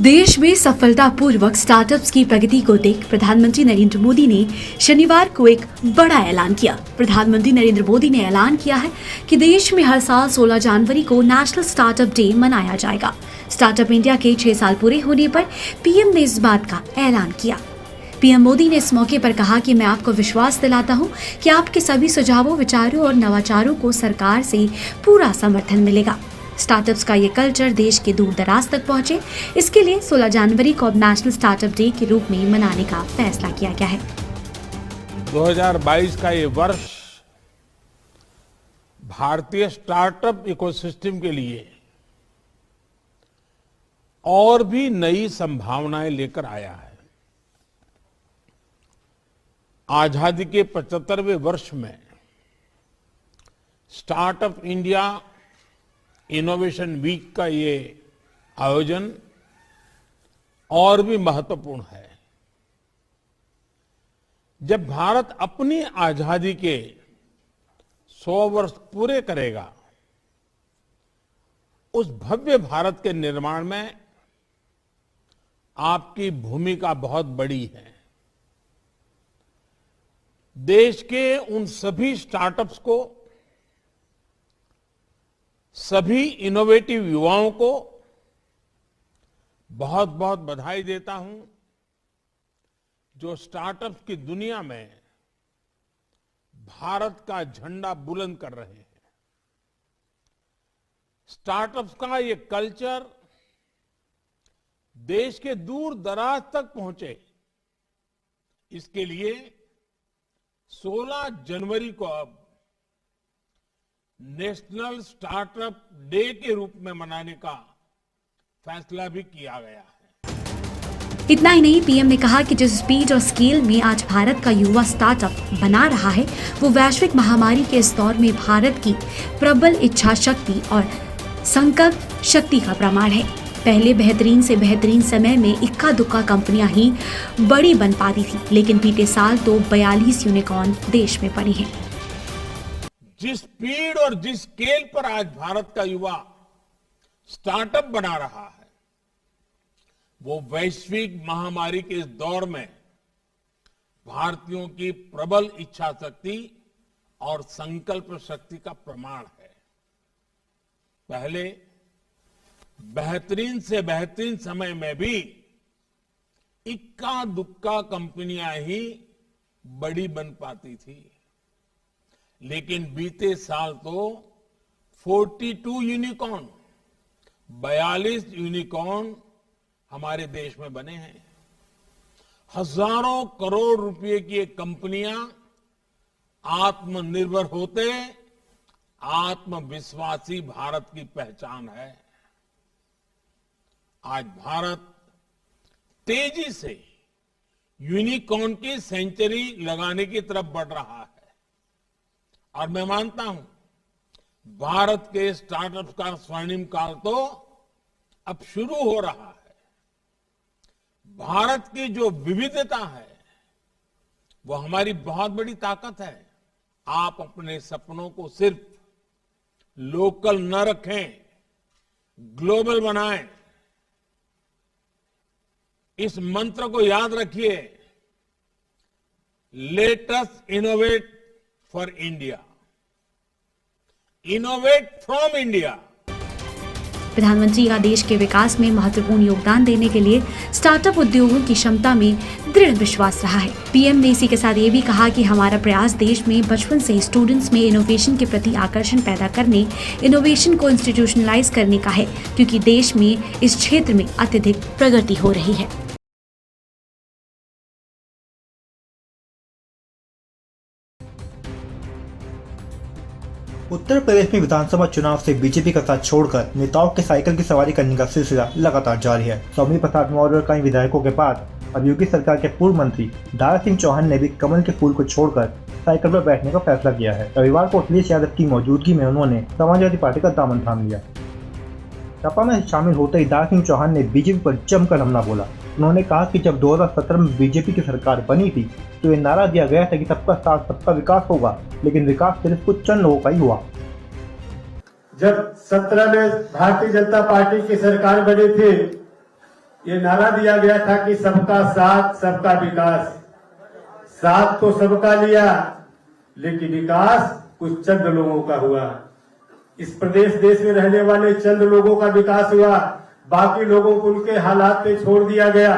देश में सफलतापूर्वक स्टार्टअप्स की प्रगति को देख प्रधानमंत्री नरेंद्र मोदी ने शनिवार को एक बड़ा ऐलान किया। प्रधानमंत्री नरेंद्र मोदी ने ऐलान किया है कि देश में हर साल 16 जनवरी को नेशनल स्टार्टअप डे मनाया जाएगा। स्टार्टअप इंडिया के 6 साल पूरे होने पर पीएम ने इस बात का ऐलान किया। पीएम मोदी ने इस मौके पर कहा कि मैं आपको विश्वास दिलाता हूं कि आपके सभी सुझावों, विचारों और नवाचारों को सरकार से पूरा समर्थन मिलेगा। स्टार्टअप्स का ये कल्चर देश के दूर दराज तक पहुंचे, इसके लिए 16 जनवरी को अब नेशनल स्टार्टअप डे के रूप में मनाने का फैसला किया गया है। 2022 का ये वर्ष भारतीय स्टार्टअप इकोसिस्टम के लिए और भी नई संभावनाएं लेकर आया है। आजादी के 75वें वर्ष में स्टार्टअप इंडिया इनोवेशन वीक का ये आयोजन और भी महत्वपूर्ण है। जब भारत अपनी आजादी के 100 वर्ष पूरे करेगा, उस भव्य भारत के निर्माण में आपकी भूमिका बहुत बड़ी है। देश के उन सभी स्टार्टअप्स को, सभी इनोवेटिव युवाओं को बहुत बहुत बधाई देता हूं, जो स्टार्टअप्स की दुनिया में भारत का झंडा बुलंद कर रहे हैं। स्टार्टअप्स का ये कल्चर देश के दूर दराज तक पहुंचे, इसके लिए 16 जनवरी को अब नेशनल स्टार्टअप डे के रूप में मनाने का फैसला भी किया गया है। इतना ही नहीं, पीएम ने कहा कि जिस स्पीड और स्केल में आज भारत का युवा स्टार्टअप बना रहा है, वो वैश्विक महामारी के इस दौर में भारत की प्रबल इच्छा शक्ति और संकल्प शक्ति का प्रमाण है। पहले बेहतरीन से बेहतरीन समय में इक्का दुक्का कंपनियां ही बड़ी बन पाती थी, लेकिन बीते साल तो 42 यूनिकॉर्न देश में पड़ी हैं। जिस स्पीड और जिस स्केल पर आज भारत का युवा स्टार्टअप बना रहा है, वो वैश्विक महामारी के इस दौर में भारतीयों की प्रबल इच्छा शक्ति और संकल्प शक्ति का प्रमाण है। पहले बेहतरीन से बेहतरीन समय में भी इक्का दुक्का कंपनियां ही बड़ी बन पाती थी, लेकिन बीते साल तो 42 यूनिकॉर्न, 42 यूनिकॉर्न हमारे देश में बने हैं। हजारों करोड़ रुपए की ये कंपनियां आत्मनिर्भर होते आत्मविश्वासी भारत की पहचान है। आज भारत तेजी से यूनिकॉर्न की सेंचुरी लगाने की तरफ बढ़ रहा है, और मैं मानता हूं भारत के स्टार्टअप का स्वर्णिम काल तो अब शुरू हो रहा है। भारत की जो विविधता है, वो हमारी बहुत बड़ी ताकत है। आप अपने सपनों को सिर्फ लोकल न रखें, ग्लोबल बनाएं। इस मंत्र को याद रखिए, let us innovate for India, innovate from India. प्रधानमंत्री का देश के विकास में महत्वपूर्ण योगदान देने के लिए स्टार्टअप उद्योगों की क्षमता में दृढ़ विश्वास रहा है। पीएम ने इसी के साथ ये भी कहा कि हमारा प्रयास देश में बचपन से स्टूडेंट्स में इनोवेशन के प्रति आकर्षण पैदा करने, इनोवेशन को इंस्टीट्यूशनलाइज करने का है, क्योंकि देश में इस क्षेत्र में अत्यधिक प्रगति हो रही है। उत्तर प्रदेश में विधानसभा चुनाव से बीजेपी का साथ छोड़कर नेताओं के साइकिल की सवारी करने का सिलसिला लगातार जारी है। स्वामी प्रसाद मौर्य और कई विधायकों के बाद अब योगी सरकार के पूर्व मंत्री दारा सिंह चौहान ने भी कमल के फूल को छोड़कर साइकिल पर बैठने का फैसला किया है। रविवार को अखिलेश यादव की मौजूदगी में उन्होंने समाजवादी पार्टी का दामन थाम लिया। सपा में शामिल होते ही दारा सिंह चौहान ने बीजेपी पर जमकर हमला बोला। उन्होंने कहा कि जब 2017 में बीजेपी की सरकार बनी थी तो ये नारा दिया गया था कि सबका साथ सबका विकास होगा, लेकिन विकास सिर्फ कुछ चंद लोगों का ही हुआ। जब 17 में भारतीय जनता पार्टी की सरकार बनी थी ये नारा दिया गया था कि सबका साथ सबका विकास। साथ तो सबका लिया, लेकिन विकास कुछ चंद लोगों का हुआ। इस प्रदेश देश में रहने वाले चंद लोगों का विकास हुआ, बाकी लोगों को उनके हालात पे छोड़ दिया गया।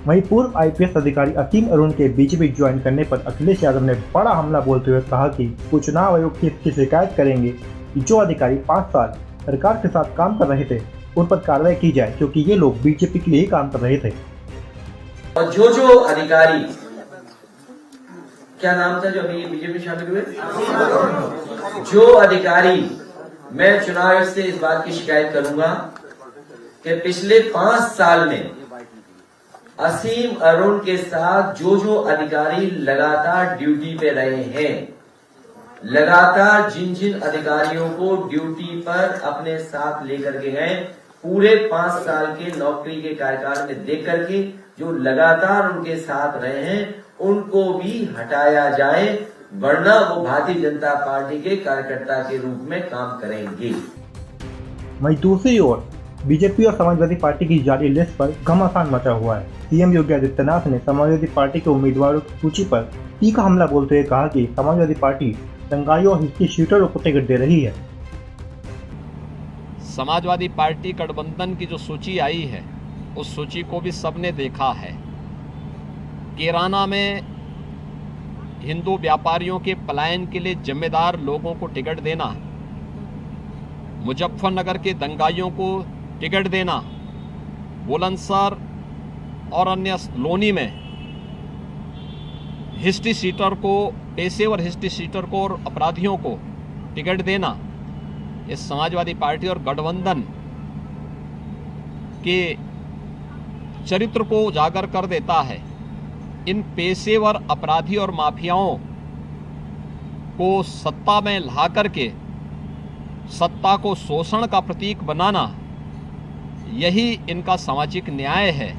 वहीं पूर्व आईपीएस अधिकारी असीम अरुण के बीजेपी ज्वाइन करने पर अखिलेश यादव ने बड़ा हमला बोलते हुए कहा कि वो चुनाव आयोग की इसकी शिकायत करेंगे कि जो अधिकारी 5 साल सरकार के साथ काम कर रहे थे उन पर कार्रवाई की जाए, क्योंकि ये लोग बीजेपी के लिए ही काम कर रहे थे। और जो अधिकारी, क्या नाम था जो अभी बीजेपी शामिल हुए, जो अधिकारी, मैं चुनाव आयोग से इस बात की शिकायत करूंगा कि पिछले 5 साल में असीम अरुण के साथ जो अधिकारी लगातार ड्यूटी पे रहे हैं, लगातार जिन अधिकारियों को ड्यूटी पर अपने साथ लेकर के गए, पूरे 5 साल के नौकरी के कार्यकाल में देख करके जो लगातार उनके साथ रहे हैं उनको भी हटाया जाए, वरना वो भारतीय जनता पार्टी के कार्यकर्ता के रूप में काम करेंगे। वहीं दूसरी ओर बीजेपी और समाजवादी पार्टी की जारी लिस्ट पर घमासान मचा हुआ है। सीएम योगी आदित्यनाथ ने समाजवादी पार्टी के उम्मीदवारों की सूची पर तीखा हमला बोलते हुए कहा कि समाजवादी पार्टी दंगाइयों और हिस्ट्री शीटरों को टिकट दे रही है। समाजवादी पार्टी गठबंधन की जो सूची आई है उस सूची को भी सबने देखा है। कैराना में हिंदू व्यापारियों के पलायन के लिए जिम्मेदार लोगों को टिकट देना, मुजफ्फरनगर के दंगाइयों को टिकट देना, बुलंदशहर और अन्य लोनी में हिस्ट्री सीटर को, पेशेवर हिस्ट्री सीटर को और अपराधियों को टिकट देना, इस समाजवादी पार्टी और गठबंधन के चरित्र को उजागर कर देता है। इन पेशेवर अपराधी और माफियाओं को सत्ता में ला करके सत्ता को शोषण का प्रतीक बनाना, यही इनका सामाजिक न्याय है।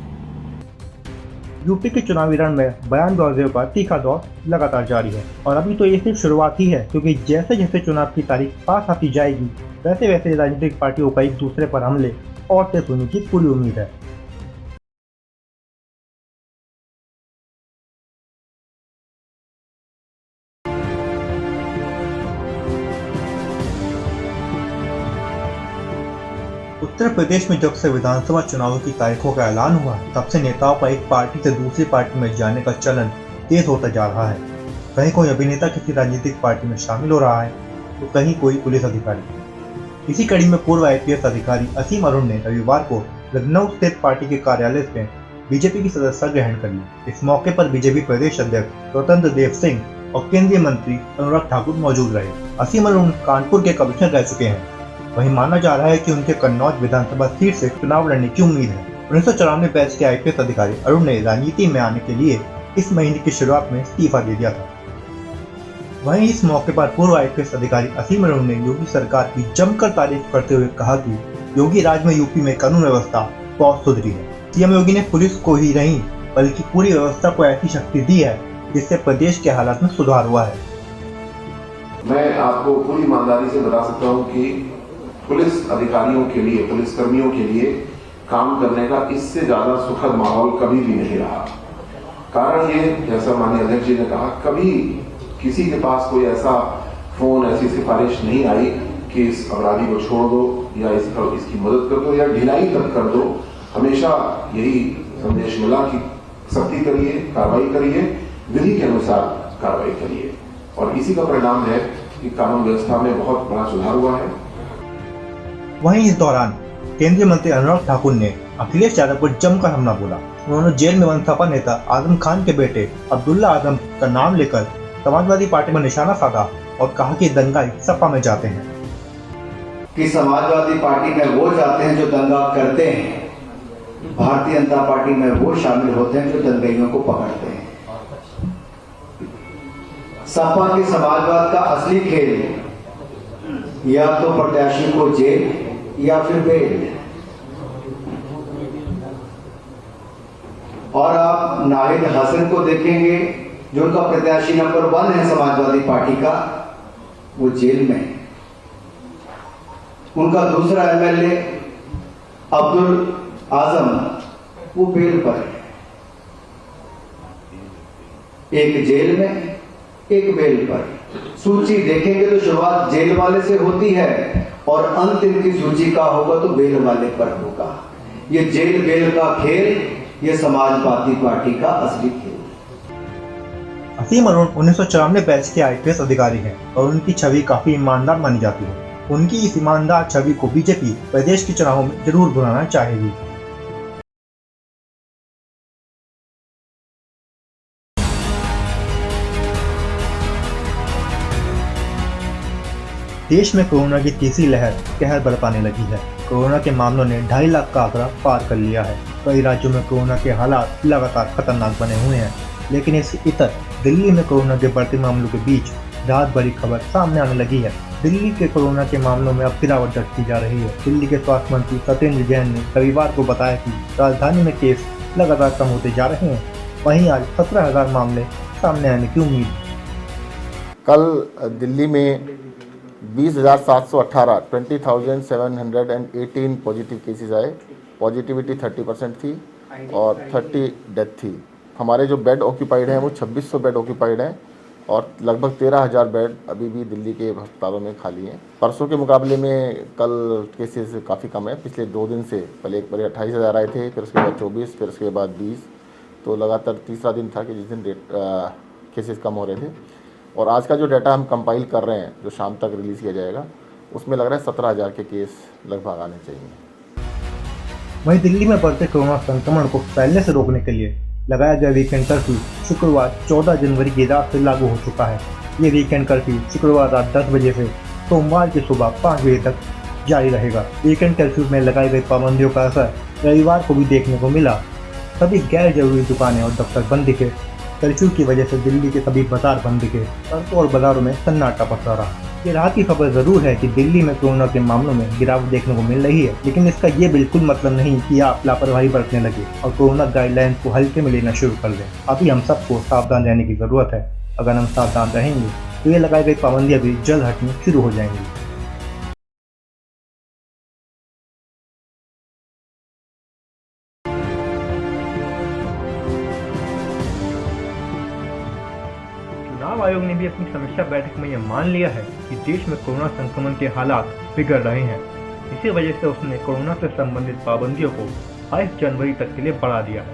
यूपी के चुनावी रण में बयानबाजियों का तीखा दौर लगातार जारी है और अभी तो ये सिर्फ शुरुआत ही है, क्योंकि जैसे जैसे चुनाव की तारीख पास आती जाएगी वैसे वैसे राजनीतिक पार्टियों का एक दूसरे पर हमले और तेज होने की पूरी उम्मीद है। उत्तर प्रदेश में जब से विधानसभा चुनावों की तारीखों का ऐलान हुआ तब से नेताओं का एक पार्टी से दूसरी पार्टी में जाने का चलन तेज होता जा रहा है। कहीं कोई अभिनेता किसी राजनीतिक पार्टी में शामिल हो रहा है तो कहीं कोई पुलिस अधिकारी। इसी कड़ी में पूर्व आईपीएस अधिकारी असीम अरुण ने रविवार को लखनऊ स्थित पार्टी के कार्यालय में बीजेपी की सदस्यता ग्रहण कर ली। इस मौके पर बीजेपी प्रदेश अध्यक्ष स्वतंत्र देव सिंह और केंद्रीय मंत्री अनुराग ठाकुर मौजूद रहे। असीम अरुण कानपुर के कमिश्नर रह चुके हैं। वहीं माना जा रहा है कि उनके कन्नौज विधानसभा सीट से चुनाव लड़ने की उम्मीद है। 1994 बैच के आईपीएस अधिकारी अरुण ने राजनीति में आने के लिए इस महीने की शुरुआत में इस्तीफा दे दिया था। वहीं इस मौके पर पूर्व आईपीएस अधिकारी असीम अरुण ने योगी सरकार की जमकर तारीफ करते हुए कहा कि योगी राज में यूपी में कानून व्यवस्था बहुत सुधरी है। सीएम योगी ने पुलिस को ही नहीं बल्कि पूरी व्यवस्था को ऐसी शक्ति दी है जिससे प्रदेश के हालात में सुधार हुआ है। मैं आपको पूरी ईमानदारी से बता सकता हूँ कि पुलिस अधिकारियों के लिए, पुलिस कर्मियों के लिए काम करने का इससे ज्यादा सुखद माहौल कभी भी नहीं रहा। कारण ये, जैसा माननीय अध्यक्ष जी ने कहा, कभी किसी के पास कोई ऐसा फोन, ऐसी सिफारिश नहीं आई कि इस अपराधी को छोड़ दो या इसकी मदद कर दो या ढिलाई तक कर दो। हमेशा यही संदेश मिला कि सख्ती करिए, कार्रवाई करिए, विधि के अनुसार कार्रवाई करिए, और इसी का परिणाम है कि कानून व्यवस्था में बहुत बड़ा सुधार हुआ है। वहीं इस दौरान केंद्रीय मंत्री अनुराग ठाकुर ने अखिलेश यादव पर जमकर हमला बोला। उन्होंने जेल में बंद सपा नेता आजम खान के बेटे अब्दुल्ला आजम का नाम लेकर समाजवादी पार्टी पर निशाना साधा और कहा कि दंगाई सपा में जाते हैं। कि समाजवादी पार्टी में वो जाते हैं जो दंगा करते हैं, भारतीय जनता पार्टी में वो शामिल होते हैं जो दंगाइयों को पकड़ते हैं। सपा के समाजवाद का असली खेल या तो प्रत्याशी को जेल या फिर बेल। और आप नाहिद हसन को देखेंगे जो उनका प्रत्याशी नंबर 1 है समाजवादी पार्टी का, वो जेल में है। उनका दूसरा एमएलए अब्दुल आजम वो बेल पर है, एक जेल में एक बेल पर। सूची देखेंगे तो शुरुआत जेल वाले से होती है और अंत इनकी सूची का होगा तो बेल वाले पर होगा। ये जेल बेल का खेल, ये समाजवादी पार्टी का असली खेल। असीम अरुण 1994 बैच के IPS अधिकारी हैं और उनकी छवि काफी ईमानदार मानी जाती है। उनकी इस ईमानदार छवि को बीजेपी प्रदेश के चुनावों में जरूर बुलाना चाहेगी। देश में कोरोना की तीसरी लहर कहर बरपाने लगी है। कोरोना के मामलों ने 2.5 लाख का आंकड़ा पार कर लिया है। कई राज्यों में कोरोना के हालात लगातार खतरनाक बने हुए हैं, लेकिन इस इतर दिल्ली में कोरोना के बढ़ते मामलों के बीच रात बड़ी खबर सामने आने लगी है। दिल्ली के कोरोना के मामलों में अब गिरावट दर्ज की जा रही है। दिल्ली के स्वास्थ्य मंत्री सत्येंद्र जैन ने रविवार को बताया कि राजधानी में केस लगातार कम होते जा रहे हैं। वहीं आज 17,000 मामले सामने आने की उम्मीद। कल दिल्ली में 20,718 20,718 पॉजिटिव केसेस आए। पॉजिटिविटी 30% थी और 30 डेथ थी। हमारे जो बेड ऑक्यूपाइड हैं वो 2600 बेड ऑक्यूपाइड हैं और लगभग 13,000 बेड अभी भी दिल्ली के अस्पतालों में खाली हैं। परसों के मुकाबले में कल केसेस काफ़ी कम है। पिछले 2 दिन से पहले एक बार 28,000 आए थे, फिर उसके बाद 24, फिर उसके बाद 20, तो लगातार तीसरा दिन था कि जिस दिन केसेस कम हो रहे थे। और आज का जो डाटा हम कंपाइल कर रहे हैं, जो शाम तक रिलीज़ किया जाएगा, उसमें लग रहा है 17,000 के केस लगभग आने चाहिए। वहीं दिल्ली में बढ़ते कोरोना संक्रमण को फैलने से रोकने के लिए लगाया गया वीकेंड कर्फ्यू शुक्रवार 14 जनवरी की रात से लागू हो चुका है। ये वीकेंड कर्फ्यू शुक्रवार रात 10 बजे से सोमवार की सुबह 5 बजे तक जारी रहेगा। वीकेंड कर्फ्यू में लगाई गई पाबंदियों का असर रविवार को भी देखने को मिला। सभी गैर जरूरी दुकानें और दफ्तर बंद दिखे। कर्फ्यू की वजह से दिल्ली के सभी बाजार बंद दिखे। सड़कों और बाजारों में सन्नाटा पसरा रहा। ये राहत की खबर जरूर है कि दिल्ली में कोरोना के मामलों में गिरावट देखने को मिल रही है, लेकिन इसका ये बिल्कुल मतलब नहीं कि आप लापरवाही बरतने लगे और कोरोना गाइडलाइंस को हल्के में लेना शुरू कर दें। अभी हम सबको सावधान रहने की जरूरत है। अगर हम सावधान रहेंगे तो ये लगाई गई पाबंदियां भी जल्द हटनी शुरू हो जाएंगी। चुनाव आयोग ने भी अपनी समीक्षा बैठक में यह मान लिया है कि देश में कोरोना संक्रमण के हालात बिगड़ रहे हैं। इसी वजह से उसने कोरोना से संबंधित पाबंदियों को 22 जनवरी तक के लिए बढ़ा दिया है।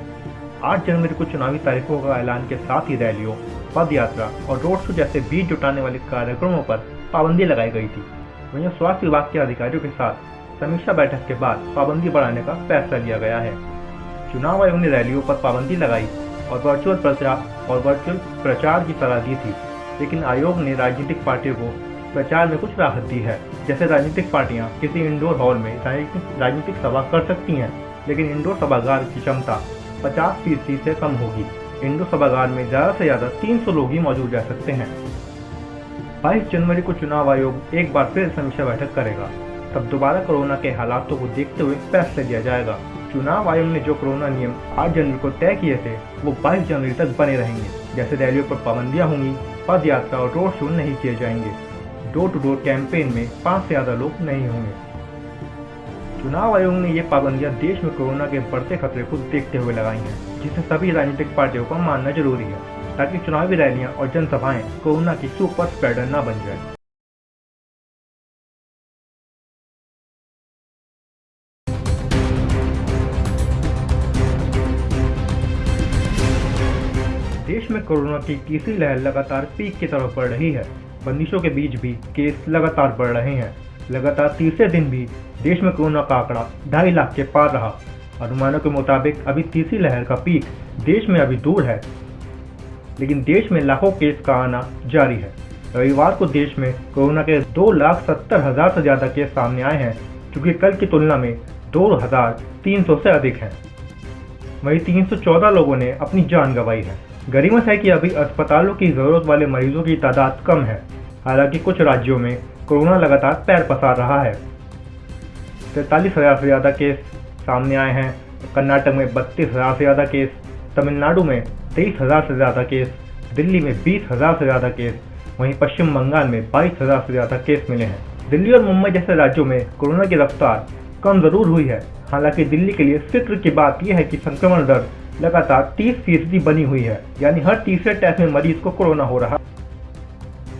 8 जनवरी को चुनावी तारीखों का ऐलान के साथ ही रैलियों, पद यात्रा और रोड शो जैसे भीड़ जुटाने वाले कार्यक्रमों पर पाबंदी लगाई गई थी। वहीं स्वास्थ्य विभाग के अधिकारियों के साथ समीक्षा बैठक के बाद पाबंदी बढ़ाने का फैसला लिया गया है। चुनाव आयोग ने रैलियों पर पाबंदी लगाई और वर्चुअल प्रचार की सलाह दी थी, लेकिन आयोग ने राजनीतिक पार्टियों को प्रचार में कुछ राहत दी है। जैसे राजनीतिक पार्टियां किसी इंडोर हॉल में राजनीतिक सभा कर सकती हैं, लेकिन इंडोर सभागार की क्षमता 50% से कम होगी। इंडोर सभागार में ज़्यादा से ज़्यादा 300 लोग ही मौजूद रह सकते हैं। 22 जनवरी को चुनाव आयोग एक बार फिर समीक्षा बैठक करेगा। तब दोबारा कोरोना के हालातों को देखते हुए फैसला लिया जाएगा। चुनाव आयोग ने जो कोरोना नियम 8 जनवरी को तय किए थे वो 22 जनवरी तक बने रहेंगे। जैसे रैलियों पर पाबंदियां होंगी, पद यात्रा और रोड शो नहीं किए जाएंगे। डोर टू डोर कैंपेन में 5 से ज़्यादा लोग नहीं होंगे। चुनाव आयोग ने ये पाबंदियां देश में कोरोना के बढ़ते खतरे को देखते हुए लगाई हैं, जिसे सभी राजनीतिक पार्टियों को मानना जरूरी है, ताकि चुनावी रैलियां और जनसभाएं कोरोना की सुपर स्प्रेडर न बन जाए। देश में कोरोना की तीसरी लहर लगातार पीक की तरफ बढ़ रही है। बंदिशों के बीच भी केस लगातार बढ़ रहे हैं। लगातार तीसरे दिन भी देश में कोरोना का आंकड़ा 2.5 लाख के पार रहा। अनुमानों के मुताबिक अभी तीसरी लहर का पीक देश में अभी दूर है, लेकिन देश में लाखों केस का आना जारी है। रविवार को देश में कोरोना के 2,70,000 से ज़्यादा केस सामने आए हैं, जो कि कल की तुलना में 2,300 से अधिक हैं। वहीं 314 लोगों ने अपनी जान गंवाई है। गनीमत है कि अभी अस्पतालों की ज़रूरत वाले मरीजों की तादाद कम है। हालांकि कुछ राज्यों में कोरोना लगातार पैर पसार रहा है। 43,000 से ज़्यादा केस सामने आए हैं। कर्नाटक में 32,000 से ज़्यादा केस, तमिलनाडु में 23,000 से ज़्यादा केस, दिल्ली में 20,000 से ज़्यादा केस, वहीं पश्चिम बंगाल में 22,000 से ज़्यादा केस मिले हैं। दिल्ली और मुंबई जैसे राज्यों में कोरोना की रफ्तार कम ज़रूर हुई है, हालांकि दिल्ली के लिए फिक्र की बात यह है कि संक्रमण दर लगातार 30% बनी हुई है, यानी हर तीसरे टेस्ट में मरीज को कोरोना हो रहा है।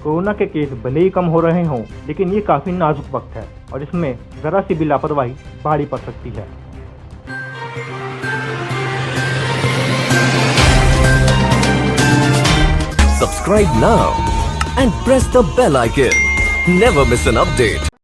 कोरोना के केस भले ही कम हो रहे हों, लेकिन ये काफी नाजुक वक्त है और इसमें जरा सी भी लापरवाही भारी पड़ सकती है। Subscribe now and press the bell icon. Never miss an update.